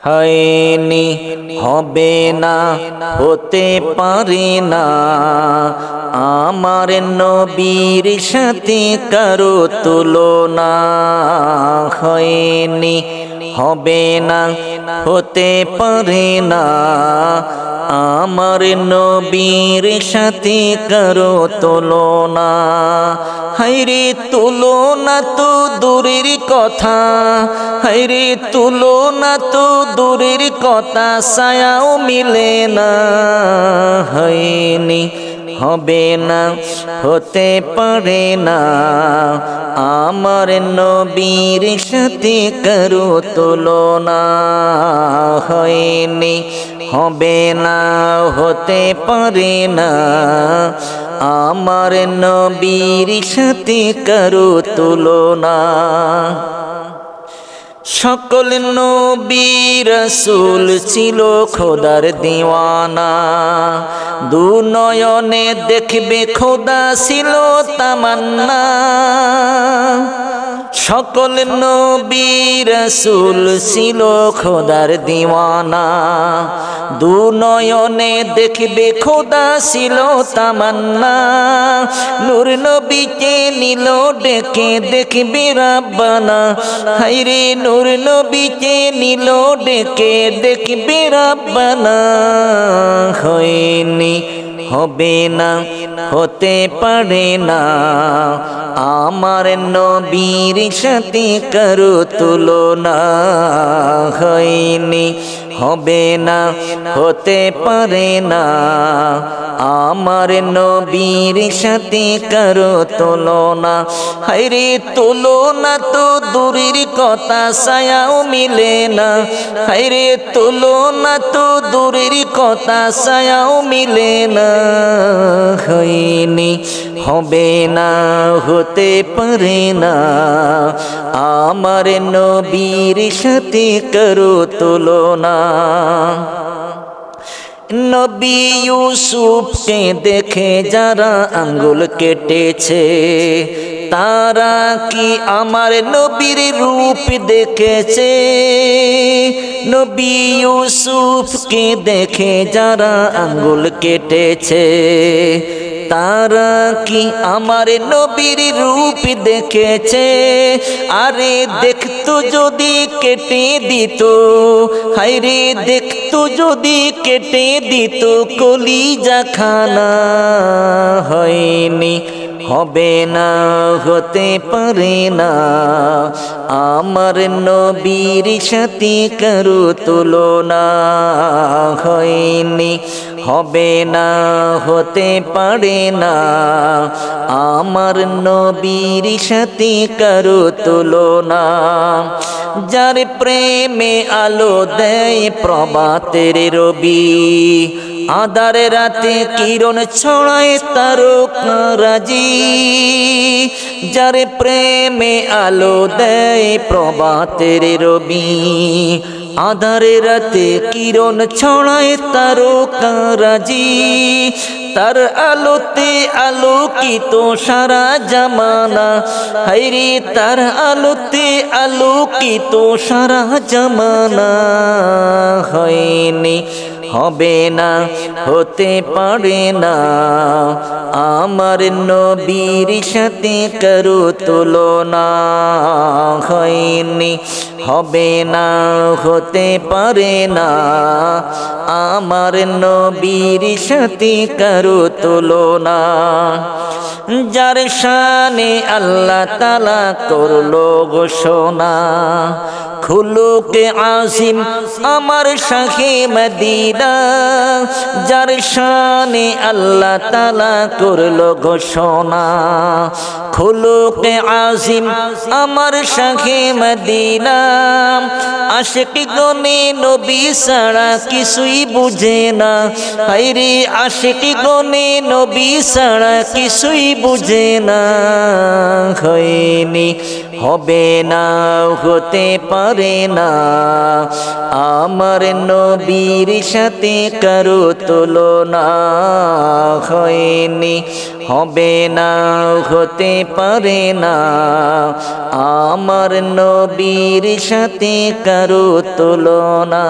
হয়নি, হবে না, হতে পারে না আমার নবীর সাথে কারো তুলনা। হয়নি, হবে না, হতে পারে না আমার নবীর সাথে কারো তুলনা। হায়রে তুলনা তো দূরের কথা, হায়রে তুলনা তো দূরের কথা, ছায়াও মিলে না। হয়নি, হবে না, হতে পারে না আমার নবীর সাথে কারো তুলনা। হয়নি, হবে না, হতে পারে না আমার নবীর সাথে কারো তুলনা। সকল নবী রাসূল ছিল খোদার দিওয়ানা, দু নয়নে দেখবে খোদা ছিল তামান্না। সকল নবী রাসূল ছিল খোদার দিওয়ানা, দু নয়নে দেখবে খোদা ছিল তামান্না। নূর নবীকে নিল ডেকে দেখবে রাব্বানা, হায়রে নূর নবীকে নিল ডেকে দেখবে রাব্বানা। হয়নি, হবে না, হতে পারে না আমার নবীর সাথে কারো তুলনা। হয়নি, হবে না, হতে পারে না আমার নবীর সাথে কারো তুলনা। হায়রে তুলনা তো দূরের কথা, ছায়াও মিলে না। হায়রে তুলনা তো দূরের কথা, ছায়াও মিলে না। হয়নি, হবে না, হতে পারে না আমার নবীর সাথে কারো তুলনা। নবী ইউসুফকে দেখে যারা আঙ্গুল কেটেছে, তারা কি আমার নবীর রূপ দেখেছে? নবী ইউসুফকে দেখে যারা আঙ্গুল কেটেছে, তারা কি আমার নবীর রূপ দেখেছে? আরে দেখতো যদি কেটে দিত, হায়রে দেখতো যদি কেটে দিত কলিজা খানা। হয়নি, হবে না, হতে পারে না আমার নবীর সাথে কারো তুলনা। হয়নি, হবে না, হতে পারে না আমার নবীর সাথে কারো তুলনা। যার প্রেমে আলো দেয় প্রভাতের রবি, আধার রাতে কিরণ ছড়ায় তারকারাজি। যার প্রেমে আলো দেয় প্রভাতের রবি, আধার রাতে কিরণ ছড়ায় তারকারাজি। তার আলোতে আলোকিত সারা জামানা, হায়রে তার আলোতে আলোকিত সারা জামানা। হয়নি, হবে না, হতে পারে না আমার নবীর সাথে কারো তুলনা। হয়নি, হবে না, হতে পারে না আমার নবীর সাথে কারো তুলনা। যার শানে আল্লাহ তাআলা করলো ঘোষণা, খুলুকে আজিম আমার শাহে মদিনা। যার শানে আল্লাহ তাআলা করলো ঘোষণা, খুলুকে আজিম আমার শাহে মদিনা। আশিক গনে নবী ছাড়া কিছুই বুঝে না, হায়রে আশিক গনে নবী ছাড়া কিছুই বুঝে না। হয়নি, হবে না, হতে পারে না আমার নবীর সাথে কারো তুলনা হয়নি, হবে না, হতে পারে না, আমার নবীর সাথে কারো তুলনা।